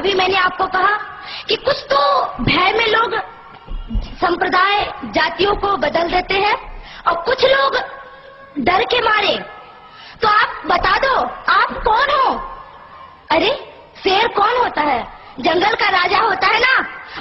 अभी मैंने आपको कहा कि कुछ तो भय में लोग संप्रदाय जातियों को बदल देते हैं और कुछ लोग डर के मारे। तो आप बता दो आप कौन हो? अरे शेर कौन होता है? जंगल का राजा होता है ना।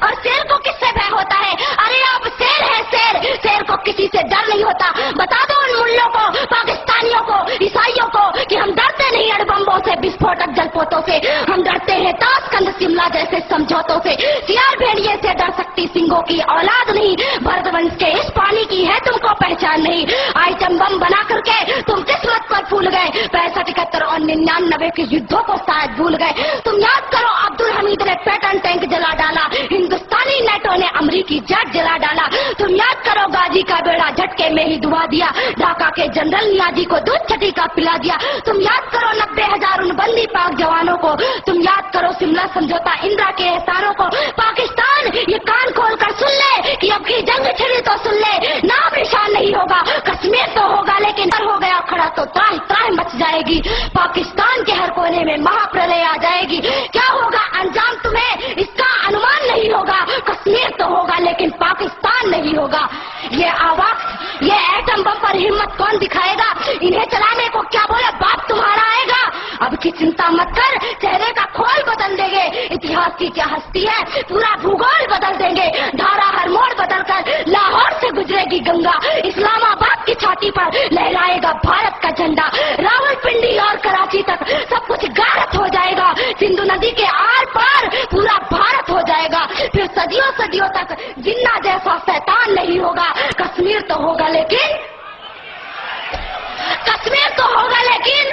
और शेर को किससे भय होता है? अरे आप शेर है, शेर। शेर को किसी से डर नहीं होता। बता दो उन मुल्लों को, पाकिस्तानियों को, ईसाइयों को कि हम डरते नहीं अणुबम्बों से, विस्फोटक जलपोतों से। हम डरते हैं ताशकंद शिमला जैसे समझौतों से। सियार भेड़िए से डर सकती सिंगों की औलाद नहीं। भरतवंश के इस पानी की है तुमको पहचान नहीं। आइटम बम बना करके तुम किस्मत पर फूल गए। 65, 71 और 99 के युद्धों को शायद भूल गए। तुम याद करो अब्दुल हमीद ने पैटर्न टैंक जला डाला, हिंदुस्तानी नेटो ने अमरीकी जेट जला डाला। तुम याद करो गाजी का बेड़ा झटके में ही डुबा दिया। ढाका के जनरल नियाजी को दूध छठी का पिला दिया। तुम याद करो 90,000 उन बंदी पाक जवानों को। तुम याद करो शिमला समझौता, इंदिरा के एहसानों को। पाकिस्तान ये कान खोल कर सुन ले कि अब की जंग छिड़ी तो सुन ले। नाम निशान नहीं होगा, कश्मीर तो होगा लेकिन डर हो गया खड़ा तो त्राह त्राह मच जाएगी। पाकिस्तान के हर कोने में महाप्रलय आ जाएगी। क्या होगा अंजाम तुम्हें इसका अनुमान नहीं होगा। कश्मीर तो होगा लेकिन पाकिस्तान नहीं होगा। ये आवाज, ये एटम बम पर हिम्मत कौन दिखाएगा? इन्हें चलाने को क्या बोले बाप तुम्हारा आएगा। अब की चिंता मत कर, चेहरे का खोल बदल देंगे। इतिहास की क्या हस्ती है, पूरा भूगोल बदल देंगे। धारा हर मोड़ बदल कर लाहौर से गुजरेगी गंगा। इस्लामाबाद की छाती पर लहराएगा भारत का झंडा। रावलपिंडी और कराची तक सब कुछ गारत हो जाएगा। सिंधु नदी के आर पार पूरा भारत हो जाएगा। फिर सदियों सदियों तक जिन्ना जैसा शैतान नहीं होगा। कश्मीर तो होगा लेकिन, कश्मीर तो होगा लेकिन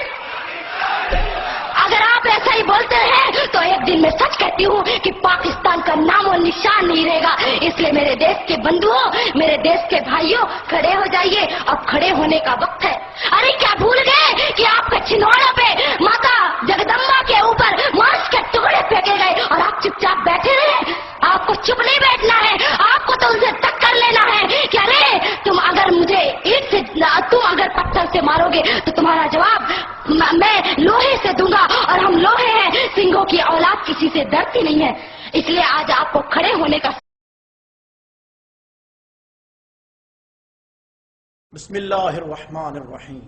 अगर आप ऐसा ही बोलते हैं तो एक दिन मैं सच कहती हूँ कि पाकिस्तान का नाम और निशान नहीं रहेगा। इसलिए मेरे देश के बंधुओं, मेरे देश के भाइयों, खड़े हो जाइए। अब खड़े होने का वक्त है। अरे क्या भूल गए कि आपके छिंदवाड़ा पे माता जगदम्बा के ऊपर मांस के टुकड़े फेंके गए और आप चुपचाप बैठे रहे? आपको चुप नहीं बैठना है, आपको तो उनसे टक्कर लेना है कि अरे तुम अगर मुझे ईंट से, तुम अगर पत्थर से मारोगे तो तुम्हारा जवाब मैं लोहे से दूंगा। और हम लोहे हैं, सिंगों की औलाद किसी से डरती नहीं है। इसलिए आज आपको खड़े होने का बिस्मिल्लाहिर्रहमानिर्रहीम।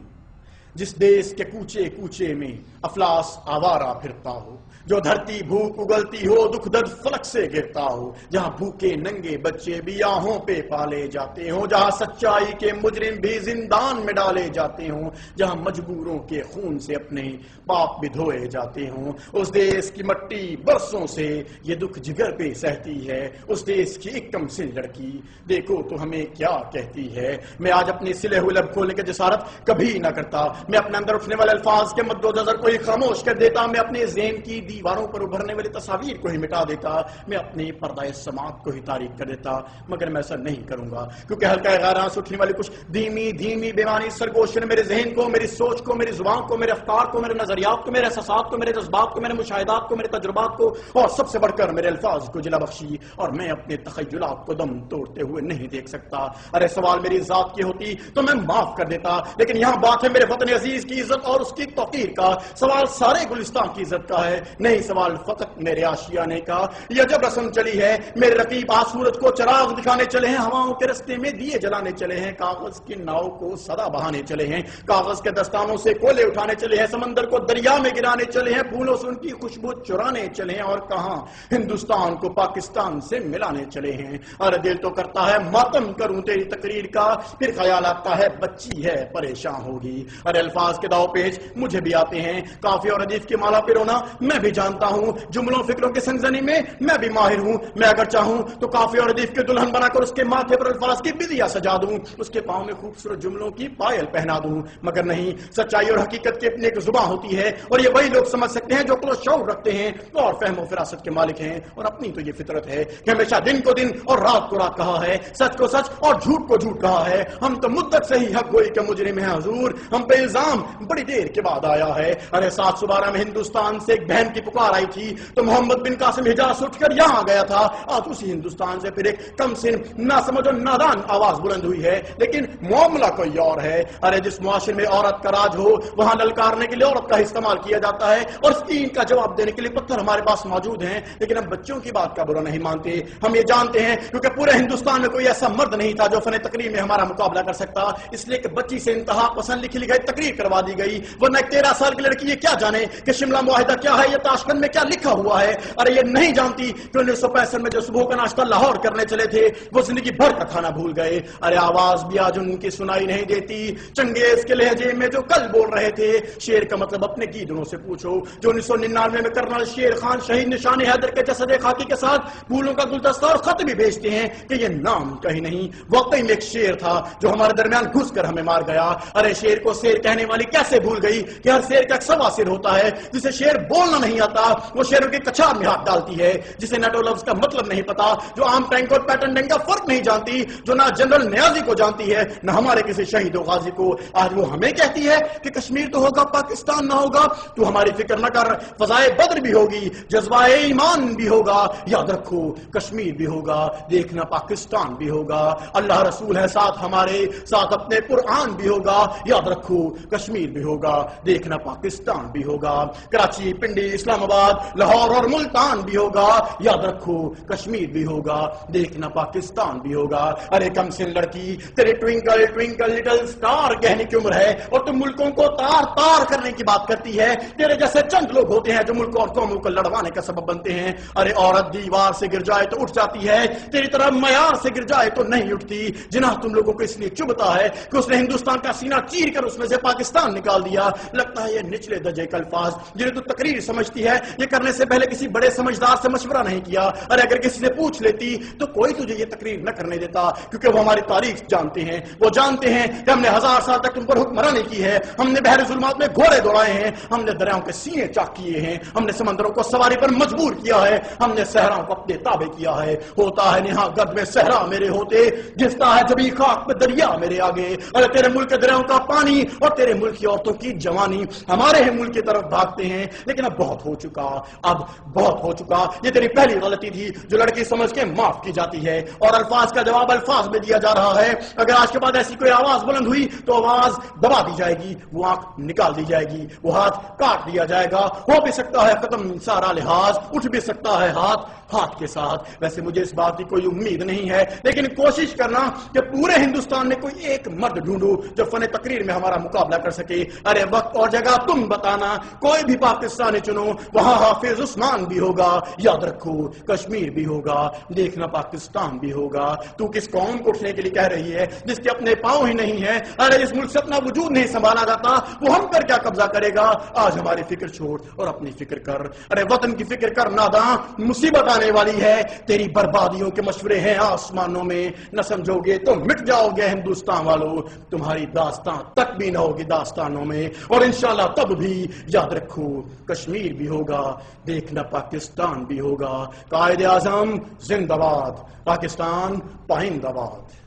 जिस देश के कूचे कूचे में अफलास आवारा फिरता हो, जो धरती भूख उगलती हो, दुख दर्द फलक से गिरता हो, जहां भूखे नंगे बच्चे भी आहों पे पाले जाते हो, जहां सच्चाई के मुजरिम भी जिंदान में डाले जाते हो, जहां मजबूरों के खून से अपने पाप भी धोए जाते हो, उस देश की मट्टी बरसों से ये दुख जिगर पे सहती है। उस देश की एक कमसिन लड़की देखो तो हमें क्या कहती है। मैं आज अपने सिले हुए लब खोलने की जसारत कभी ना करता। मैं अपने अंदर उठने वाले अल्फाज के मद्दोनजर को ही खामोश कर देता। मैं अपने ज़हन की दीवारों पर उभरने वाली तस्वीर को ही मिटा देता। मैं अपने पर्दाए समात को ही तारीक कर देता। मगर मैं ऐसा नहीं करूंगा, क्योंकि हल्का गैरां से उठने वाली कुछ धीमी धीमी बेमानी सरगोश ने मेरे जहन को, मेरी सोच को, मेरी जुबान को, मेरे अफ्कार को, मेरे नजरियात को, मेरे एहसासात को, मेरे जज्बात को, मेरे मुशाहिदात को, मेरे तजुर्बात को और सबसे बढ़कर मेरे अल्फाज को जिला बख्शी। और मैं अपने तखय्युलात को दम तोड़ते हुए नहीं देख सकता। अरे सवाल मेरी जात की होती तो मैं माफ कर देता, लेकिन यहां बात है मेरे वतन अजीज की इज्जत और उसकी तौकीर का। सवाल सारे गुलिस्तान की इज्जत का है, नहीं सवाल फकत मेरे आशियाने का। यह जब रस्म चली है, मेरे रकीब आज सूरज को चराग दिखाने चले हैं, हवाओं के रस्ते में दिए जलाने चले हैं, कागज की नाव को सदा बहाने चले हैं, कागज के दस्तानों से कोयले उठाने चले हैं, समंदर को दरिया में गिराने चले हैं, फूलों से उनकी खुशबू चुराने चले हैं, और कहां हिंदुस्तान को पाकिस्तान से मिलाने चले हैं। अरे दिल तो करता है मातम करूं तेरी तकरीर का, फिर ख्याल आता है बच्ची है परेशान होगी। अरे अल्फाज के दाव पेच मुझे भी आते हैं, काफी और अदीफ की माला पिरोना मैं भी जानता हूं, जुमलों फिक्रों के संगजनी में मैं भी माहिर हूं। मैं अगर चाहूं तो काफी और अदीफ के दुल्हन बनाकर उसके माथे पर अल्फाज की बिदिया सजा दूं, उसके पांव में खूबसूरत जुमलों की पायल पहना दूं। मगर नहीं, सच्चाई और हकीकत की अपनी एक जुबान होती है, और ये वही लोग समझ सकते हैं जो अक्ल शऊर रखते हैं और फहमो फिरासत के मालिक हैं। और अपनी तो ये फितरत है कि हमेशा दिन को दिन और रात को रात कहा है, सच को सच और झूठ को झूठ कहा है। हम तो मुद्दत से ही हक गोई के मुजरिम हैं हुजूर, हम पे الزام بڑی دیر کے بعد آیا ہے. ارے 712 میں ہندوستان سے ایک بہن کی پکار آئی تھی تو محمد بن قاسم حجاز اٹھ کر یہاں گیا تھا. آج اسی ہندوستان سے پھر ایک کم سن ناسمجھ اور نادان آواز بلند ہوئی ہے, لیکن معاملہ کوئی اور ہے. ارے جس معاشرے میں عورت کا راج ہو وہاں للکارنے کے لیے عورت کا استعمال کیا جاتا ہے اور اس دین کا جواب دینے کے لیے پتھر ہمارے پاس موجود ہیں, لیکن ہم بچوں کی بات کا برا نہیں مانتے. ہم یہ جانتے ہیں کیونکہ پورے ہندوستان میں کوئی ایسا مرد نہیں تھا جو فن تقریر میں ہمارا مقابلہ کر سکتا, اس لیے کہ بچی سے انتہا پسند لکھی لکھائی تقریر کروا دی گئی. ورنہ 13 سال کی لڑکی یہ کیا جانے کہ شملہ معاہدہ کیا ہے یا تاشکند میں کیا لکھا ہوا ہے. ارے یہ نہیں جانتی کہ 1965 میں جو صبح کا ناشتہ لاہور کرنے چلے تھے وہ زندگی بھر کا کھانا بھول گئے. ارے آواز بھی آج ان کی سنائی نہیں دیتی. چنگیز کے لہجے میں جو کل بول رہے تھے, شیر کا مطلب اپنے گیدڑوں سے پوچھو جو 1999 میں کرنل شیر خان شہید نشان حیدر کے جسد خاکی کے ساتھ پھولوں کا گلدستہ اور خط بھی بھیجتے ہیں کہ یہ نام کہیں نہیں. واقعی میں ایک شیر تھا جو ہمارے درمیان گھس کر ہمیں مار گیا. ارے شیر کو شیر کہنے والی کیسے بھول گئی کہ ہر شیر کا ایک سوا سر ہوتا ہے. جسے شیر بولنا نہیں آتا وہ شیروں کے کچھار میں ہاتھ ڈالتی ہے. جسے نیٹو لفظ کا مطلب نہیں پتا, جو عام ٹینک اور پیٹرن ٹینک کا فرق نہیں جانتی, جو نہ جنرل نیازی کو جانتی ہے نہ ہمارے کسی شہید و غازی کو, آج وہ ہمیں کہتی ہے کہ کشمیر تو ہوگا پاکستان نہ ہوگا. تو ہماری فکر نہ کر, فضائے بدر بھی ہوگی, جذبہ ایمان بھی ہوگا, یاد رکھو کشمیر بھی ہوگا, دیکھنا پاکستان بھی ہوگا. اللہ رسول ہے ساتھ ہمارے, ساتھ اپنے قرآن بھی ہوگا, یاد رکھو کشمیر بھی ہوگا, دیکھنا پاکستان بھی ہوگا. کراچی, پنڈی, اسلام آباد, لاہور اور ملتان بھی ہوگا, یاد رکھو کشمیر بھی ہوگا, دیکھنا پاکستان بھی ہوگا. ارے کم سن لڑکی, تیرے ٹوینکل ٹوینکل لٹل سٹار کہنے کی عمر ہے اور تم ملکوں کو تار تار کرنے کی بات کرتی ہے. تیرے جیسے چند لوگ ہوتے ہیں جو ملک اور قوموں کو لڑوانے کا سبب بنتے ہیں. ارے عورت دیوار سے گر جائے تو اٹھ جاتی ہے, تیری طرح معیار سے گر جائے تو نہیں اٹھتی. جناح تم لوگوں کو اس لیے چبھتا ہے کہ اس نے ہندوستان کا سینہ چیر کر اس میں سے پاکستان نکال دیا. لگتا ہے یہ نچلے درجے کا الفاظ جنہیں تو تقریر سمجھتی ہے, یہ کرنے سے پہلے کسی بڑے سمجھدار سے مشورہ نہیں کیا. ارے اگر کسی سے پوچھ لیتی تو کوئی تجھے یہ تقریر نہ کرنے دیتا, کیونکہ وہ ہماری تاریخ جانتے ہیں. وہ جانتے ہیں کہ ہم نے 1000 سال تک تم پر حکمرانی کی ہے, ہم نے بحر ظلمات میں گھوڑے دوڑائے ہیں, ہم نے دریاؤں کے سینے چاک کیے ہیں, ہم نے سمندروں کو سواری پر مجبور کیا ہے, ہم نے صحراؤں کو اپنے تابع کیا ہے. ہوتا ہے نہاں گرد میں صحرا میرے ہوتے, گرتا ہے جبھی خاک پہ دریا میرے آگے. ارے تیرے ملک کے دریاؤں کا پانی اور تیرے ملک کی عورتوں کی جوانی ہمارے ہی ملک کی طرف بھاگتے ہیں. لیکن اب بہت ہو چکا, اب بہت ہو چکا. یہ تیری پہلی غلطی تھی جو لڑکی سمجھ کے معاف کی جاتی ہے, اور الفاظ کا جواب الفاظ میں دیا جا رہا ہے. اگر آج کے بعد ایسی کوئی آواز بلند ہوئی تو آواز دبا دی جائے گی, وہ آنکھ نکال دی جائے گی, وہ ہاتھ کاٹ دیا جائے گا. ہو بھی سکتا ہے ختم سارا لحاظ, اٹھ بھی سکتا ہے ہاتھ ہاتھ کے ساتھ. ویسے مجھے اس بات کی کوئی امید نہیں ہے, لیکن کوشش کرنا کہ پورے ہندوستان میں کوئی ایک مرد ڈھونڈو جو فن تقریر میں ہمارا مقابلہ کر سکے. ارے وقت اور جگہ تم بتانا, کوئی بھی پاکستانی چنو, وہاں حافظ عثمان بھی ہوگا, یاد رکھو کشمیر بھی ہوگا, دیکھنا پاکستان بھی ہوگا. تو کس قوم کو اٹھنے کے لیے کہہ رہی ہے جس کے اپنے پاؤں ہی نہیں ہے؟ ارے جس ملک سے اپنا وجود نہیں سنبھالا جاتا وہ ہم پر کیا قبضہ کرے گا؟ آج ہماری فکر چھوڑ اور اپنی فکر کر. ارے وطن کی فکر کر ناداں, مصیبت آنے والی ہے. تیری بربادیوں کے مشورے ہیں آسمانوں میں, نہ سمجھو گے تو مٹ جاؤ گے ہندوستان والوں. تمہاری داستان تک بھی نہ ہوگی داستانوں میں, اور انشاءاللہ تب بھی یاد رکھو کشمیر بھی ہوگا, دیکھنا پاکستان بھی ہوگا. قائد اعظم زندہ باد, پاکستان پائندہ باد.